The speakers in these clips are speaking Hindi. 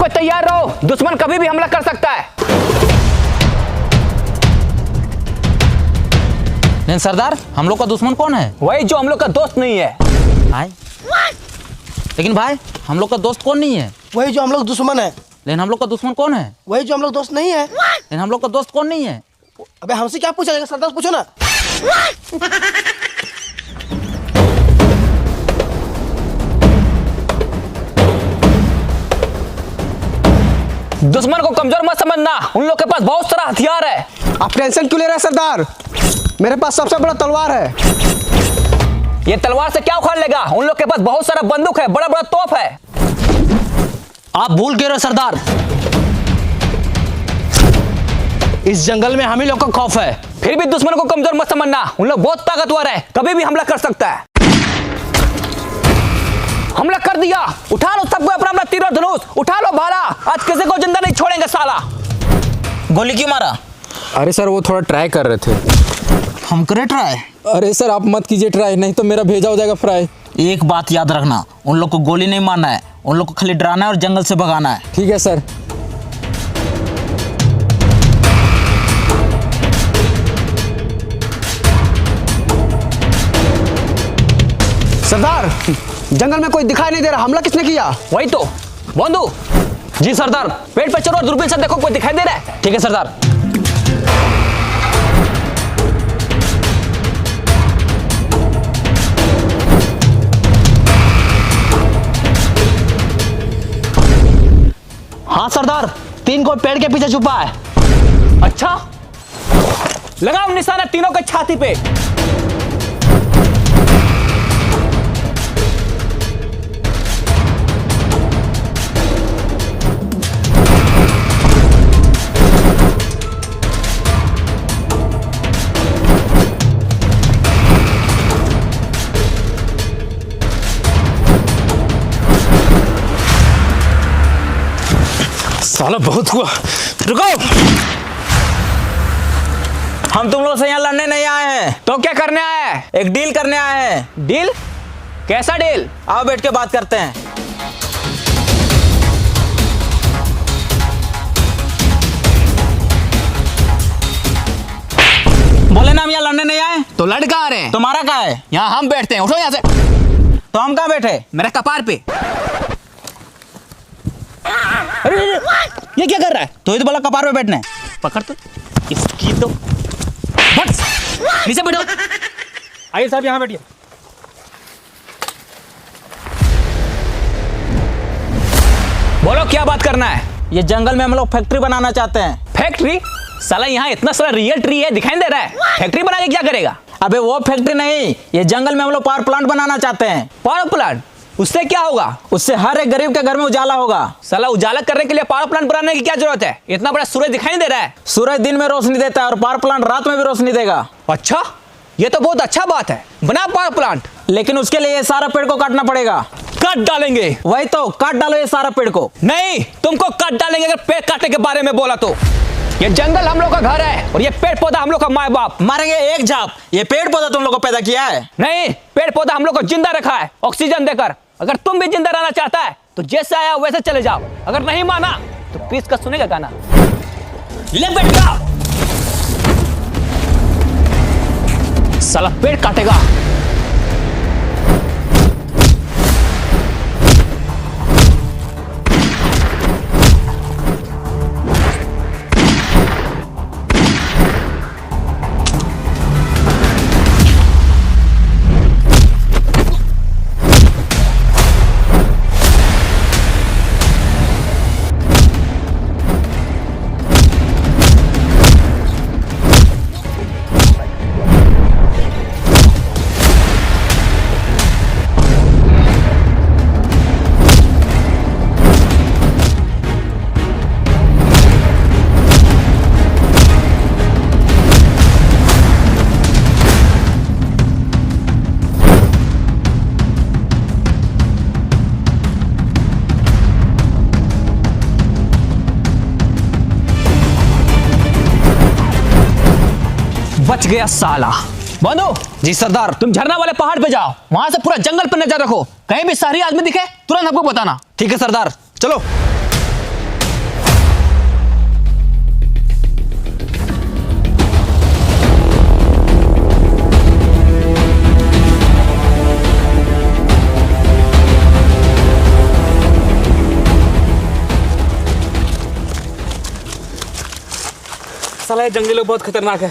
कोई तैयार रहो, दुश्मन कभी भी हमला कर सकता है। लेकिन सरदार, हम लोग का दुश्मन कौन है? वही जो हम लोग का दोस्त नहीं है। भाई, लेकिन भाई हम लोग का दोस्त कौन नहीं है? वही जो हम लोग दुश्मन है। लेकिन हम लोग का दुश्मन कौन है? वही जो हम लोग दोस्त नहीं है। लेकिन हम लोग का दोस्त कौन नहीं है? अबे हमसे क्या पूछा जाएगा, सरदार से पूछो ना। दुश्मन को कमजोर मत समझना, उन लोग के पास बहुत सारा हथियार है। आप टेंशन क्यों ले रहे हैं सरदार? मेरे पास सबसे बड़ा तलवार है। ये तलवार से क्या उखाड़ लेगा? उन लोग के पास बहुत सारा बंदूक है, बड़ा बड़ा तोप है। आप भूल गए सरदार, इस जंगल में हम ही लोग का खौफ है। फिर भी दुश्मन को कमजोर मत समझना, उन लोग बहुत ताकतवर है, कभी भी हमला कर सकता है। हमला कर दिया, उठा लो सबको अपना अपना तीर और धनुष, उठा लो भाला, आज किसी को जिंदा नहीं छोड़ेंगे साला। गोली क्यों मारा? अरे सर वो थोड़ा ट्राई कर रहे थे। हम करे ट्राई? अरे सर आप मत कीजिए ट्राई, नहीं तो मेरा भेजा हो जाएगा फ्राई। एक बात याद रखना, उन लोग को गोली नहीं मारना है, उन लोग को खाली डराना है और जंगल से भगाना है। ठीक है सर। सरदार, जंगल में कोई दिखाई नहीं दे रहा, हमला किसने किया? वही तो बंधु। जी सरदार। पेड़ पे चढ़ो और दूरबीन से देखो कोई दिखाई दे रहा है। ठीक है सरदार। हाँ सरदार, 3 कोई पेड़ के पीछे छुपा है। अच्छा, लगाओ निशाना तीनों के छाती पे। साला बहुत हुआ, रुको। हम तुम लोग से यहाँ लड़ने नहीं आए हैं। तो क्या करने आया है? एक डील करने आए हैं। डील? कैसा डील? आओ बैठ के बात करते हैं। बोले ना हम यहाँ लड़ने नहीं आए। तो लड़ कहाँ रहे हैं? तुम्हारा कहाँ है? यहाँ हम बैठते हैं, उठो यहाँ से। तो हम कहाँ बैठे? मेरे कपार पे। अरे ये क्या कर रहा है? तो ही तो बोला कपार पे बैठने। पकड़ तो इसकी तो बस नीचे बैठो। आइए साहब यहाँ बैठिए। बोलो क्या बात करना है? ये जंगल में हम लोग फैक्ट्री बनाना चाहते हैं। फैक्ट्री? साला यहाँ इतना सारा रियल ट्री है, दिखाई दे रहा है। फैक्ट्री बना के क्या करेगा? अबे वो फैक्ट्री नहीं, ये जंगल में हम लोग पावर प्लांट बनाना चाहते हैं। Power plant? उससे क्या होगा? उससे हर एक गरीब के घर में उजाला होगा। साला उजाला करने के लिए पावर प्लांट बनाने की क्या जरूरत है? इतना बड़ा सूरज दिखाई नहीं दे रहा है। सूरज दिन में रोशनी देता है और पावर प्लांट रात में भी रोशनी देगा। अच्छा, ये तो बहुत अच्छा बात है, बना पावर प्लांट। लेकिन उसके लिए ये सारा पेड़ को काटना पड़ेगा। काट डालेंगे। वही तो, काट डालो ये सारा पेड़ को। नहीं, तुमको काट डालेंगे अगर पेड़ काटने के बारे में बोला तो। ये जंगल हम लोग का घर है और ये पेड़ पौधा हम लोग का माँ बाप। मारेंगे एक झाप। ये पेड़ पौधा तुम लोग को पैदा किया है? नहीं, पेड़ पौधा हम लोग को जिंदा रखा है ऑक्सीजन देकर। अगर तुम भी जिंदा रहना चाहता है तो जैसे आया वैसे चले जाओ, अगर नहीं माना तो पीस का सुनेगा गाना। ले बैठ जा। साला पेड़ काटेगा। बच गया साला। बंधु। जी सरदार। तुम झरना वाले पहाड़ पे जाओ, वहां से पूरा जंगल पर नजर रखो, कहीं भी शहरी आदमी दिखे तुरंत हमको बताना। ठीक है सरदार, चलो। साला ये जंगली लोग बहुत खतरनाक है।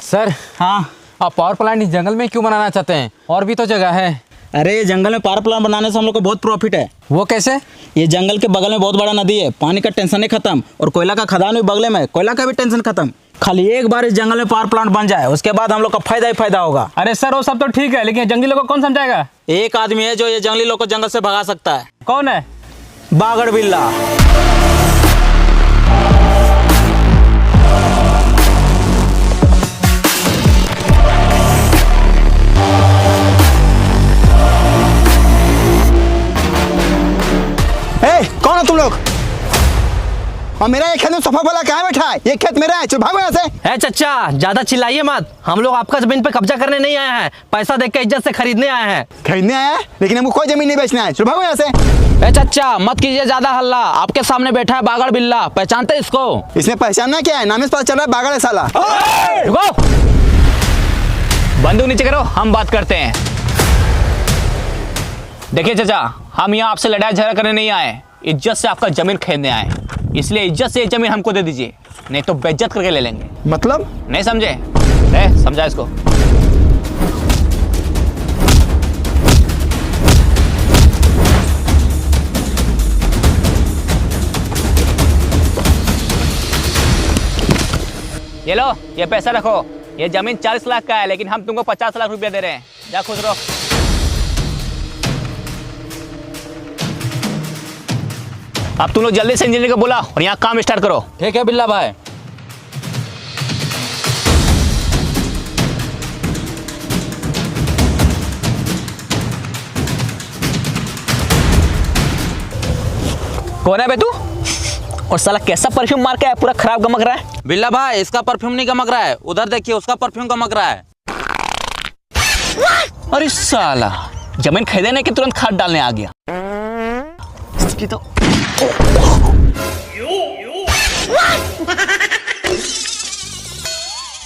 सर हाँ। आप पावर प्लांट इस जंगल में क्यों बनाना चाहते हैं? और भी तो जगह है। अरे जंगल में पावर प्लांट बनाने से हम लोग को बहुत प्रॉफिट है। वो कैसे? ये जंगल के बगल में बहुत बड़ा नदी है, पानी का टेंशन ही खत्म, और कोयला का खदान भी बगल में, कोयला का भी टेंशन खत्म। खाली एक बार इस जंगल में पावर प्लांट बन जाए, उसके बाद हम लोग का फायदा ही फायदा होगा। अरे सर वो सब तो ठीक है, लेकिन जंगली लोग को कौन समझाएगा? एक आदमी है जो ये जंगली लोग को जंगल से भगा सकता है। कौन है? बागड़ बिल्ला। कौन हो तुम लोग? और मेरा ये खेत में सफा वाला कहाँ बैठा है? ये खेत मेरा है, चल भागो यहाँ से। है चचा, ज्यादा चिल्लाइए मत। हम लोग आपका जमीन पे कब्जा करने नहीं आए हैं, पैसा देख के इज्जत से खरीदने आए हैं। खरीदने आया है, लेकिन हमको कोई जमीन नहीं बेचना है, चल भागो यहाँ से। ए चचा, मत कीजिए ज्यादा हल्ला। आपके सामने बैठा है बागड़ बिल्ला, पहचानते इसको? इसमें पहचानना क्या है? नाम से पता चल रहा है बागड़ है साला। रुको, बंदूक नीचे करो, हम बात करते हैं। देखिए चचा, हम यहाँ आपसे लड़ाई झगड़ा करने नहीं आए, इज्जत से आपका जमीन खरीदने आए। इसलिए इज्जत से ये जमीन हमको दे दीजिए, नहीं तो बेइज्जत करके ले लेंगे। मतलब? नहीं समझे? समझा इसको। ये लो, ये पैसा रखो। ये जमीन 40 लाख का है, लेकिन हम तुमको 50 लाख रुपया दे रहे हैं। जा खुश रहो। अब तुम लोग जल्दी से इंजीनियर को बुलाओ और यहाँ काम स्टार्ट करो। ठीक है बिल्ला भाई। कौन है बे तू? और साला कैसा परफ्यूम मार के है, पूरा खराब गमक रहा है। बिल्ला भाई, इसका परफ्यूम नहीं गमक रहा है, उधर देखिए उसका परफ्यूम गमक रहा है। अरे साला, जमीन खरीदने के तुरंत खाद डालने आ गया। इसकी तो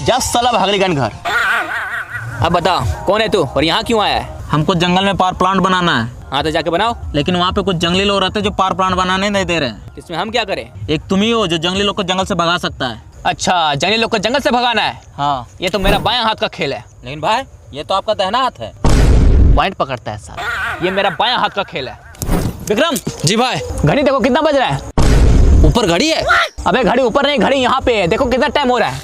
जा साला भागलीगंज घर। अब बता, कौन है तू और यहाँ क्यों आया है? हमको जंगल में पावर प्लांट बनाना है। हाँ तो जाके बनाओ। लेकिन वहाँ पे कुछ जंगली लोग रहते हैं जो पावर प्लांट बनाने नहीं दे रहे हैं। इसमें हम क्या करें? एक तुम ही हो जो जंगली लोग को जंगल से भगा सकता है। अच्छा, जंगली लोग को जंगल से भगाना है। हाँ। ये तो मेरा बायां हाथ का खेल है। लेकिन भाई ये तो आपका दाहिना हाथ है। पॉइंट पकड़ता है साला। ये मेरा बायां हाथ का खेल है। विक्रम जी भाई। घड़ी देखो कितना बज रहा है। ऊपर घड़ी है? अबे घड़ी ऊपर नहीं, घड़ी यहाँ पे है। देखो कितना टाइम हो रहा है।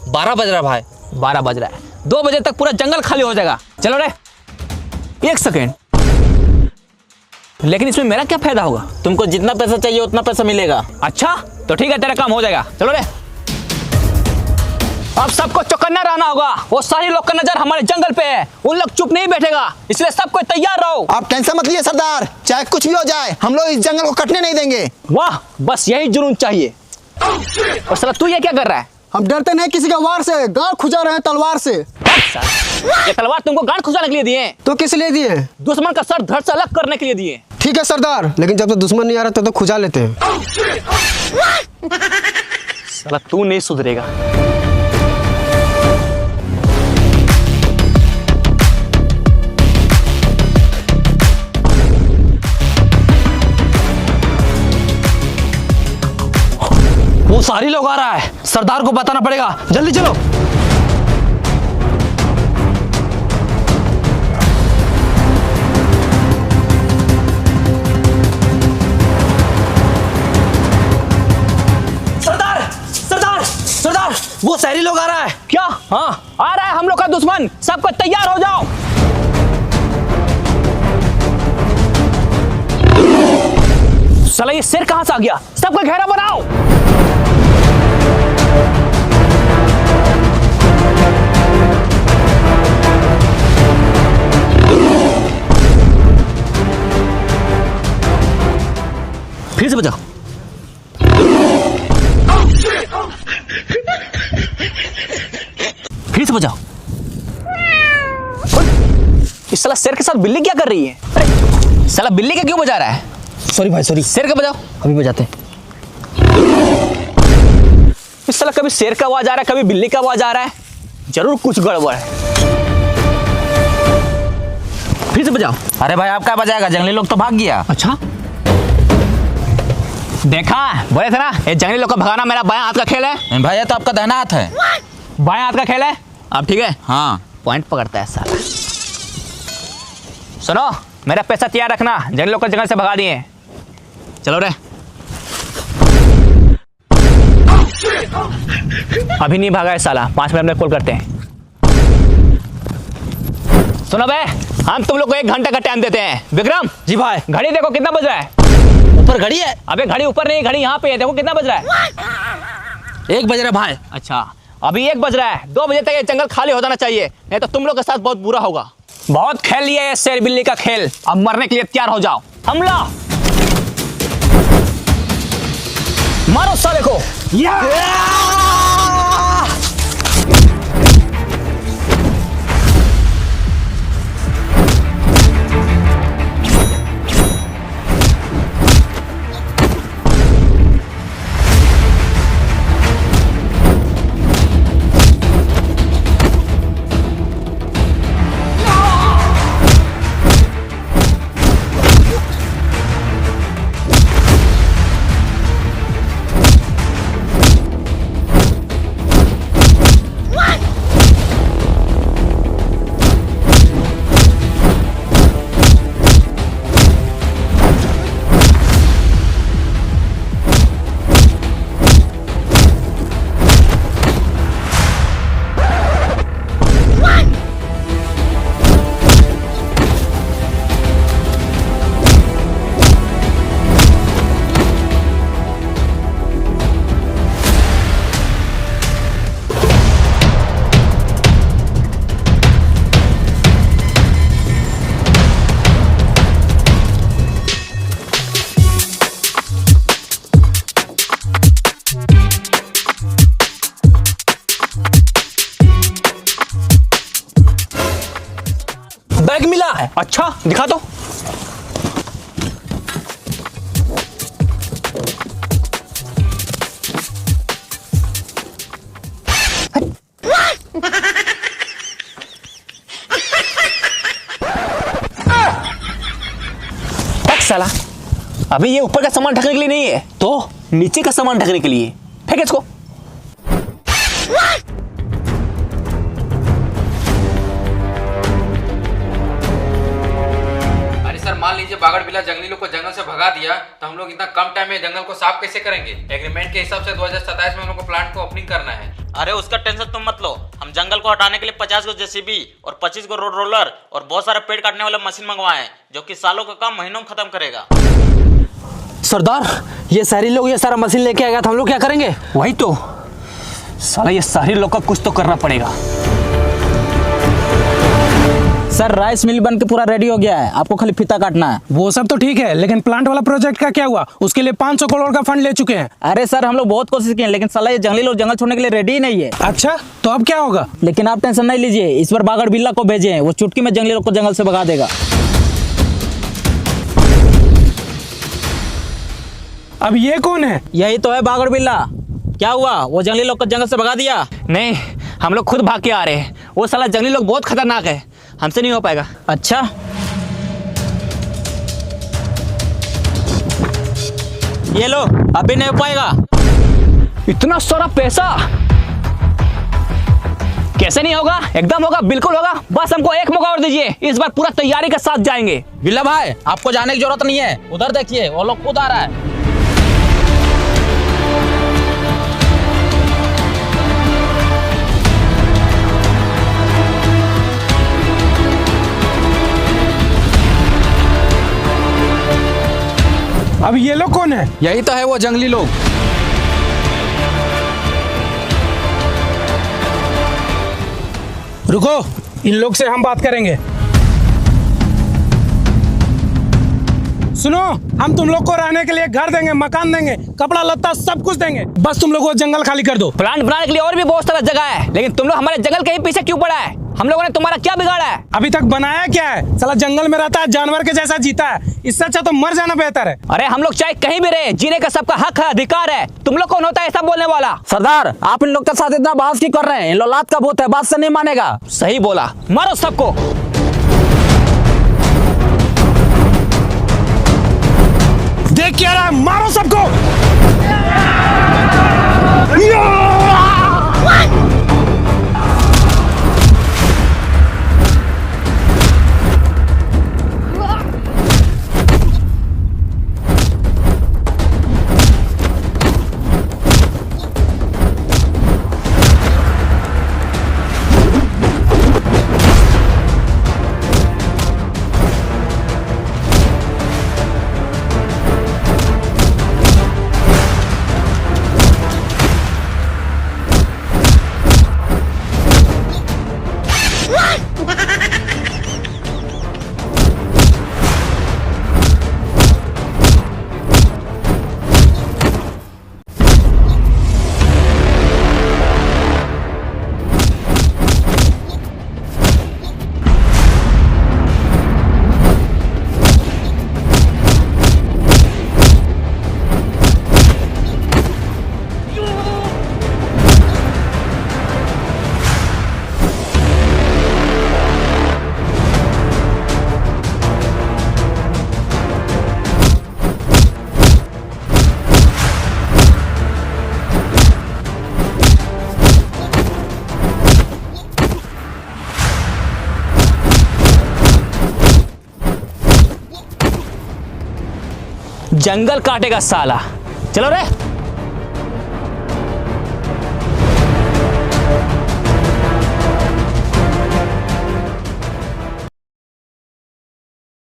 12 बज रहा है भाई। 12 बज रहा है। 2 बजे तक पूरा जंगल खाली हो जाएगा। चलो रे। 1 सेकेंड। लेकिन इसमें मेरा क्या फायदा होगा? तुमको जितना पैसा चाहिए उतना पैसा मिलेगा। अच्छा तो ठीक है, तेरा काम हो जाएगा। चलो रे। अब सबको चौकन्ना रहना होगा। वो सारे लोग का नजर हमारे जंगल पे है, उन लोग चुप नहीं बैठेगा, इसलिए सबको तैयार रहो। आप टेंशन मत लीजिए सरदार, चाहे कुछ भी हो जाए हम लोग इस जंगल को कटने नहीं देंगे। वाह, बस यही जुनून चाहिए। और साला तू ये क्या कर रहा है? हम डरते नहीं किसी का वार से, गांड खुजा रहे हैं तलवार से। ये तलवार तुमको गांड खुजाने के लिए दिए? तो किस लिए दिए? दुश्मन का सर धड़ से अलग करने के लिए दिए। ठीक है सरदार, लेकिन जब तक दुश्मन नहीं आ रहा तब तो खुजा लेते हैं। साला तू नहीं सुधरेगा। वो सारी लोग आ रहा है, सरदार को बताना पड़ेगा। जल्दी चलो। सरदार, सरदार, सरदार, वो शहरी लोग आ रहा है। क्या? हाँ आ रहा है हम लोग का दुश्मन। सबको तैयार हो जाओ। साला ये शेर कहां से आ गया? सबको घेरा बनाओ। फिर से बजाओ। फिर से बजाओ। इस साला शेर के साथ बिल्ली क्या कर रही है? अरे साला बिल्ली का क्यों बजा रहा है? सॉरी भाई सॉरी। शेर का बजाओ। अभी बजाते। इस साला कभी शेर का आवाज आ रहा है, कभी बिल्ली का आवाज आ रहा है। जरूर कुछ गड़बड़ है। फिर से बजाओ। अरे भाई आप क्या बजाएगा, जंगली लोग तो भाग गया। अच्छा देखा, बोले थे ना ये जंगली लोग को भगाना मेरा बायां हाथ का खेल है। भाई ये तो आपका दाहिना हाथ है। बायां हाथ का खेल है। अब ठीक है, हाँ पॉइंट पकड़ता है साला। सुनो, मेरा पैसा तैयार रखना, जंगली लोग को जंगल से भगा दिए। चलो रे। अभी नहीं भागा है साला, 5 मिनट में कॉल करते हैं। सुनो बे, हम तुम लोग को 1 घंटे का टाइम देते हैं। विक्रम जी भाई। घड़ी देखो कितना बज रहा है। ऊपर घड़ी है। अबे घड़ी ऊपर नहीं, घड़ी यहाँ पे है, देखो कितना बज रहा है। 1 बज रहा है भाई। अच्छा, अभी 1 बज रहा है। 2 बजे तक ये जंगल खाली हो जाना चाहिए, नहीं तो तुम लोग के साथ बहुत बुरा होगा। बहुत खेल लिया ये शेर बिल्ली का खेल, अब मरने के लिए तैयार हो जाओ। हमला, मारो साले को। बैग मिला है। अच्छा दिखा दो। साला, अभी ये ऊपर का सामान ढकने के लिए नहीं है, तो नीचे का सामान ढकने के लिए। फेंक इसको। अरे सर, मान लीजिए बागड़ बिल्ला जंगली लोग को जंगल से भगा दिया, तो हम लोग इतना कम टाइम में जंगल को साफ कैसे करेंगे? एग्रीमेंट के हिसाब से 2027 में हम लोग को प्लांट को ओपनिंग करना है। अरे उसका टेंशन तुम मत लो, हम जंगल को हटाने के लिए 50 को जेसीबी और 25 को रोड रोलर और बहुत सारे पेड़ काटने वाले मशीन मंगवाए हैं, जो कि सालों का काम महीनों में खत्म करेगा। सरदार, ये शहरी लोग ये सारा मशीन लेके आएगा तो हम लोग क्या करेंगे? वही तो साला, ये शहरी लोग का कुछ तो करना पड़ेगा। सर राइस मिल बन के पूरा रेडी हो गया है, आपको खाली फीता काटना है। वो सब तो ठीक है, लेकिन प्लांट वाला प्रोजेक्ट का क्या हुआ? उसके लिए 500 करोड़ का फंड ले चुके हैं। अरे सर, हम लोग बहुत कोशिश किए, लेकिन साला ये जंगली लोग जंगल छोड़ने के लिए रेडी ही नहीं है। अच्छा, तो अब क्या होगा? लेकिन आप टेंशन नहीं लीजिए, इस बार बागड़ बिल्ला को भेजे हैं, वो चुटकी में जंगली लोग को जंगल से भगा देगा। अब ये कौन है? यही तो है बागड़ बिल्ला। क्या हुआ, वो जंगली लोग को जंगल से भगा दिया? नहीं, हम लोग खुद भाग के आ रहे हैं। वो साला जंगली लोग बहुत खतरनाक है, हमसे नहीं हो पाएगा। अच्छा, ये लो, अभी नहीं हो पाएगा। इतना सारा पैसा कैसे नहीं होगा? एकदम होगा, बिल्कुल होगा। बस हमको एक मौका और दीजिए, इस बार पूरा तैयारी के साथ जाएंगे। बिल्ला भाई, आपको जाने की जरूरत नहीं है, उधर देखिए वो लोग खुद आ रहा है। अब ये लोग कौन है? यही तो है वो जंगली लोग। रुको, इन लोग से हम बात करेंगे। सुनो, हम तुम लोग को रहने के लिए घर देंगे, मकान देंगे, कपड़ा लत्ता सब कुछ देंगे, बस तुम लोग वो जंगल खाली कर दो। प्लांट बनाने के लिए और भी बहुत सारा जगह है, लेकिन तुम लोग हमारे जंगल के ही पीछे क्यों पड़ा है? हम लोगों ने तुम्हारा क्या बिगाड़ा है? अभी तक बनाया क्या है? साला जंगल में रहता है, जानवर के जैसा जीता है, इससे अच्छा तो मर जाना बेहतर है। अरे हम लोग चाहे कहीं भी रहे, जीने का सबका हक है, अधिकार है। तुम लोग कौन होता है ऐसा बोलने वाला? सरदार, आप इन लोग के साथ इतना बहस क्यों कर रहे हैं? इन लोग लात का भूत है, बात से नहीं मानेगा। सही बोला, मारो सबको। देख क्या रहा है, मारो सबको। जंगल काटेगा साला। चलो रे।